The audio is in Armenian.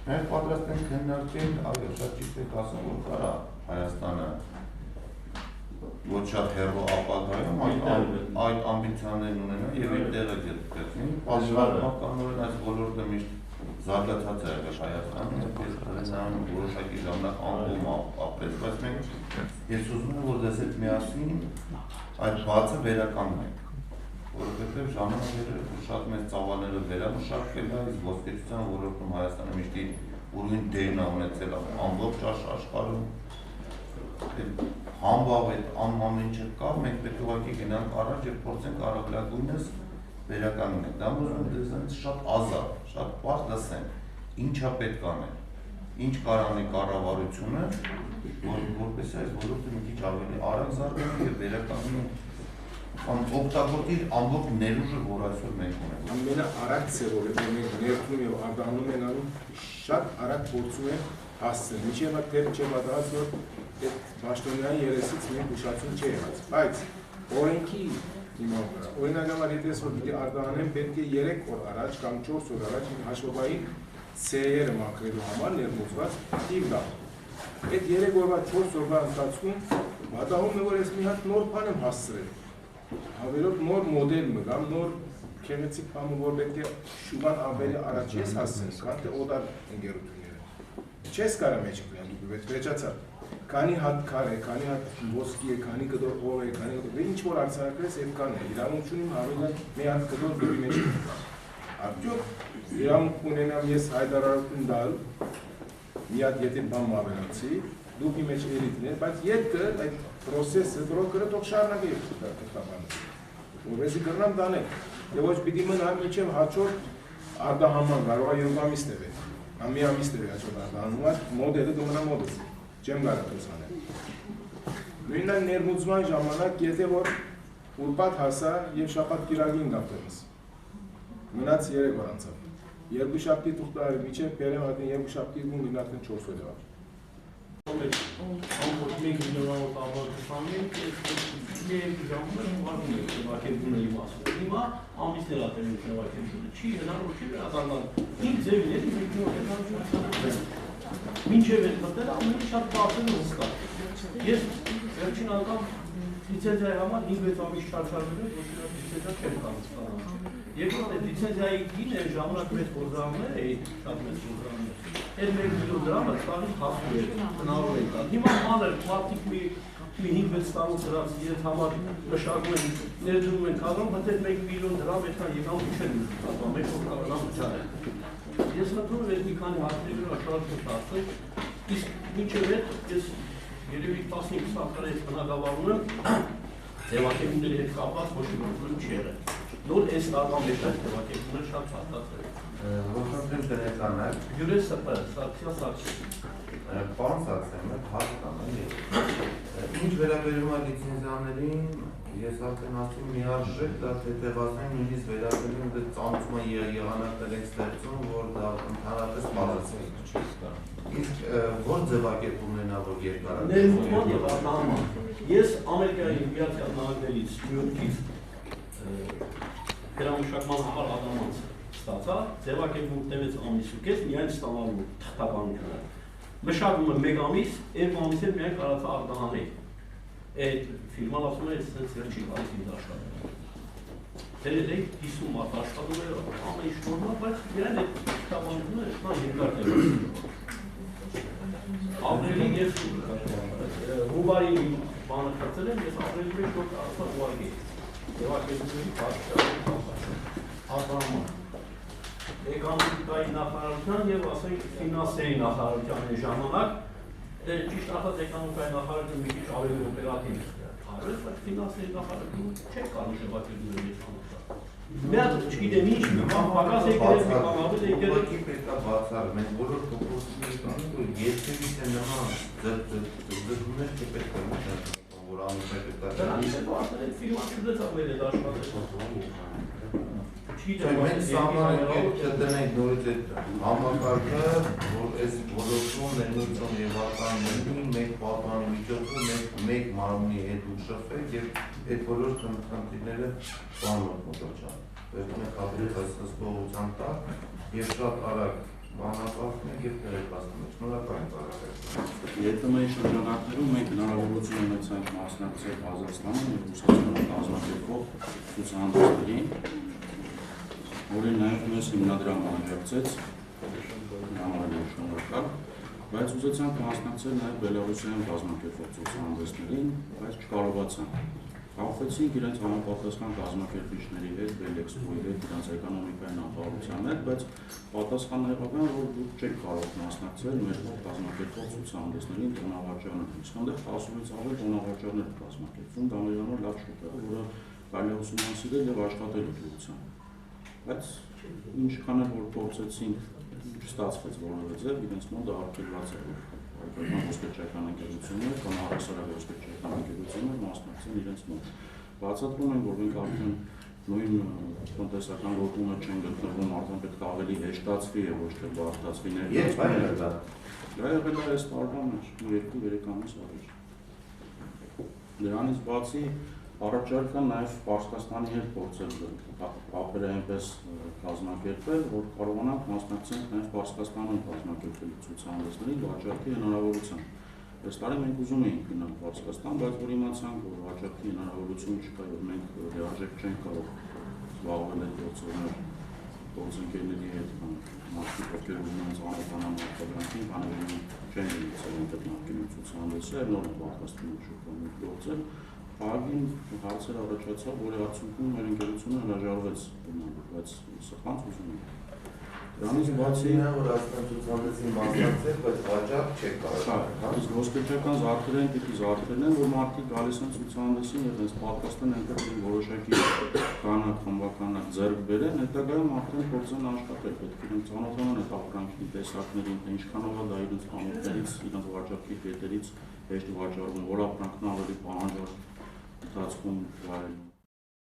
Մենք պատրաստ ենք քննարկել, այո, շատ ճիշտ եք ասում, որ կարա Հայաստանը ոչ շատ հեռու ապագայում այդ ամբիցիաներն ունենա եւ իր տեղը գտնի։ Պատմականորեն այս ոլորտը միշտ զարգացած է եղել Հայաստանում եւ դրանով որոշակի ժամանակ անկում ապրել, բայց մենք ես ուզում եմ որ դες հետ միասին այդ բացը վերականգնենք, որովհետեւ ժամանակները շատ մեծ ծավալները վերամշակվել է, իսկ ոսկեչության ոլորտում Հայաստանը միշտ ուրույն դերն է ունեցել ամբողջ աշխարհում համբավ այդ ամեն ինչը կա, մենք պետք է ուղղակի գնանք առաջ եւ փորձենք առավելագույնս վերականգնել։ Դա ուզում եմ դրանից շատ ազատ, շատ պարզ լսենք, ինչա պետք անել, ինչ կարող անի կառավարությունը, որպեսզի այս ոլորտը մի քիչ ավելի արագ զարգանա եւ վերականգնի օգտագործի ամբողջ ներուժը, որ այսօր մենք ունենք։ Ամենաարագ որովհետեւ մենք ներդրում եւ արտահանում ենք անում շատ արագ փորձում ենք հասցնել։ Միջև այդ չէ պատահած որ այդ պաշտոնյայի երեսից մենք ուշացում չի եղած, բայց օրենքի հիման վրա, օրինակհամար եթե որ պիտի արտահանեն պետք է 3 օր առաջ կամ 4 օր առաջ հաշվային ցեյերը մաքրելու համար ներմուծված թիվ դա։ Այդ 3 օրվա 4 օրվա ընթացքում պատահում է որ ես մի հատ նոր բան եմ հասցրել։ Հավելորդ նոր մոդել մը կամ նոր քեմիցիկ բանը որ պետք է շուգան ավելի առաջ ես հասցնես, քան թե օդար ընկերությունները։ Չես կարող մեջ գնալ, վեճացա։ Քանի հատ քար է, քանի հատ ոսկի է, քանի կդոր օր է, քանի կդոր, ինչ որ արձանագրես եւ կան է։ Իրավունքին հավելել մի հատ կդոր դեպի մեջ։ Արդյոք իրավունք ունենամ ես հայտարարություն տալ, մի հատ եթե բան ավելացի, դուք իմ մեջ էլիտներ, բայց յետքը այդ process-ը բրոկերը թող շարունակի տխտաբանը։ Որովհետեւ կրնամ տանել։ Եվ ոչ պիտի մնա միջև հաջորդ արտահանման կարող է 2 ամիս տևել։ Ամի ամիս տևի հաջորդ արտահանումը, մոդելը դու մոդել չեմ կարող տեսնել։ Նույնիսկ ներմուծման ժամանակ եթե որ ուրբաթ հասա եւ շաբաթ կիրակին գտվեց։ Մնաց 3 օր անցավ։ Երկուշաբթի թուղթարի միջև բերեմ հատին երկուշաբթի ու մինական 4 օր եղավ։ Ամբողջ մեկ նորմալ ապահովանք երկու ժամանակ վարում է վարկերունի մասը։ Հիմա ամիսներ ատեն վարկերունը չի հնարավոր չի վերադառնալ։ Ինչ ձևն է դիպլոմատիական մինչև այդ մտել ամեն շատ բարձր ու հստակ։ Ես վերջին անգամ լիցենզիայի համար 5-6 ամիս չարչարվել եմ, ոչ մի լիցենզիա չեմ կարող։ Երկրորդ այդ լիցենզիայի գինը ժամանակ մեծ գործարարներ էին, շատ մեծ գործարարներ։ Այդ 1 միլիոն դրամը ստանալու հասու էր, հնարավոր է տալ։ Հիմա մանր մարդիկ մի 5-6 տարուց դրանց իրենց համար մշակում են, ներդրում են կադրում, հենց 1 միլիոն դրամ այդքան եկամուտ չեն ստանում, մեկ օր կարողանամ վճարել։ Ես մտնում եմ մի քանի հարցերի վրա շարունակել ասել, իսկ մինչև այդ ես երևի 15-20 տարի բնակավարում եմ, ձևակերպումների հետ կապված ոչ մի բան չի եղել։ Նոր այս տարվա մեջ այդ ձևակերպումները շատ փաստացել են։ Ողջույն դերականներ։ Յուրես Սարգսյան Սարգսյան։ Պարոն Սարգսյան, հասկանում եմ։ Ինչ վերաբերում է լիցենզիաներին, ես արդեն ասում միարժեք դա թեթևացնեն նույնիսկ վերաբերում դե ծանուցումը եղանակներ են ստեղծում, որ դա ընդհանրապես բացասի։ Իսկ որ ձևակերպումն է որ երկարատև։ Ներմուծման եւ արտահանման։ Ես Ամերիկայի Միացյալ Նահանգներից Նյու-Յորքից հրամշակման համար ադամանց ստացա, ձևակերպում տևեց ամիս ու կես, միայն ստանալու թղթականությունը։ Մշակումը 1 ամիս, 2 ամիս էլ միայն կարացա արտահանել։ Այդ ֆիրման ասում է, ես վերջի գալիս ինձ աշխատել։ Դերեդեք 50 մարդ աշխատում է, ամեն ինչ նորմալ, բայց միայն այդ թղթականությունը այդքան երկար տևեց։ Ապրիլին ես հուբարի բանը կրծել եմ, ես ապրիլի մեջ որ կարացա ուղարկի։ Ձևակերպումների արտահանման։ Էկոնոմիկայի նախարարության եւ ասենք ֆինանսների նախարարության ժամանակ ճիշտ ասած էկոնոմիկայի նախարարությունը մի քիչ ավելի օպերատիվ արել, բայց ֆինանսների նախարարությունը չէ կարող ձևակերպումների համակարգ։ Մի հատ չգիտեմ ինչ մի բան պակաս եկել է կամ ավելի եկել է պետք է բացառ, մենք բոլոր փոփոխություններ կանենք, որ երկրից է նման ձգումներ չպետք է մտնել, որ ամուսնը պետք է դրանից հետո ասել այդ ֆիրման չուզեց ավել է աշխատել։ Մենք սահմանենք դնենք նորից այդ համակարգը, որ այս ոլորտում ներմուծում եւ արտահանումների մեկ պատվանի միջոցով մեկ մարմնի հետ ուշադրվենք եւ այդ բոլոր խնդիրները բանով կոչան։ Պետք է կապել հասցնողության տակ եւ շատ արագ Բանապարտն եք և տեղեկացնում եք, շնորհակալ եմ ծառայության։ ԵՏՄ-ի շրջանակներում մենք հնարավորություն ունեցանք մասնակցել Ղազախստանում և Ռուսաստանում կազմակերպվող ցուցահանդեսներին, որին նաև մեզ հիմնադրամը աջակցեց, համար եմ շնորհակալ, բայց ուզեցանք մասնակցել նաև Բելառուսիայում կազմակերպվող ցուցահանդեսներին, բայց չկարողացանք։ Կապվեցինք իրենց համապատասխան կազմակերպիչների հետ, Բելեքսպոյի հետ, իրենց էկոնոմիկային ապահովության հետ, բայց պատասխանը եղավ, որ դուք չեք կարող մասնակցել մեր կազմակերպող ցուցահանդեսներին տոնավաճառներում։ Իսկ այնտեղ 10-ից ավել տոնավաճառներ կազմակերպվում, դա մեր համար լավ շուտ է, որը կարելի է ուսումնասիրել եւ աշխատել դրությամբ։ Բայց ինչքան էլ որ փորձեցինք, չստացվեց որևէ ձև, իրենց մոտ արգելված է, որ ոսկեչական ընկերություններ կամ առասարակ ոսկեչական ընկերություններ մասնակցեն իրենց մոտ։ Բացատրում են, որ մենք արդեն նույն տնտեսական ոլորտում չեն գտնվում, արդեն պետք է ավելի հեշտացվի եւ ոչ թե բարդացվի ներկայացումը։ Դա եղել է այս տարվա մեջ, 2-3 ամիս առաջ։ Դրանից բացի առաջարկան նաև Պարսկաստանի հետ փորձել կապերը այնպես կազմակերպել, որ կարողանանք մասնակցել նաև Պարսկաստանում կազմակերպել ցուցահանդեսների վաճառքի հնարավորությամբ։ Այս տարի մենք ուզում էինք գնալ Պարսկաստան, բայց որ իմացանք, որ վաճառքի հնարավորություն չկա, որ մենք լիարժեք չենք կարող զբաղվել այդ գործողներ գործընկերների հետ կամ մարդիկ, ովքեր ուզում են ծանոթանալ արտադրանքին, բաներին չեն գնացել այնտեղ նախկինում ցուցահանդեսը, նոր պատրաստվում են շուտով գործել։ Ագին հարցեր առաջացավ, որի արդյունքում մեր ընկերությունը հրաժարվեց գնալու, բայց սխանց ուզում ենք։ Դրանից բացի որ ասում ցուցահանդեսին մասնակցել, բայց վաճառք չեք կարող։ Իսկ ոսկեչական զարդերեն տիպի զարդերն են, որ մարդիկ գալիս են ցուցահանդեսին եւ հենց պատրաստեն այնտեղ որոշակի կանակ, խմբականակ ձեռք բերեն, հետագայում արդեն փորձեն աշխատել, պետք է իրենք ծանոթանան այդ ապրանքի տեսակներին, թե ինչքանով է դա իրենց խանութներից, իրենց վաճառքի կետերից հեշտ վաճառվում, որ ապրանքն ավելի պահանջարկ ընթացքում վայելում։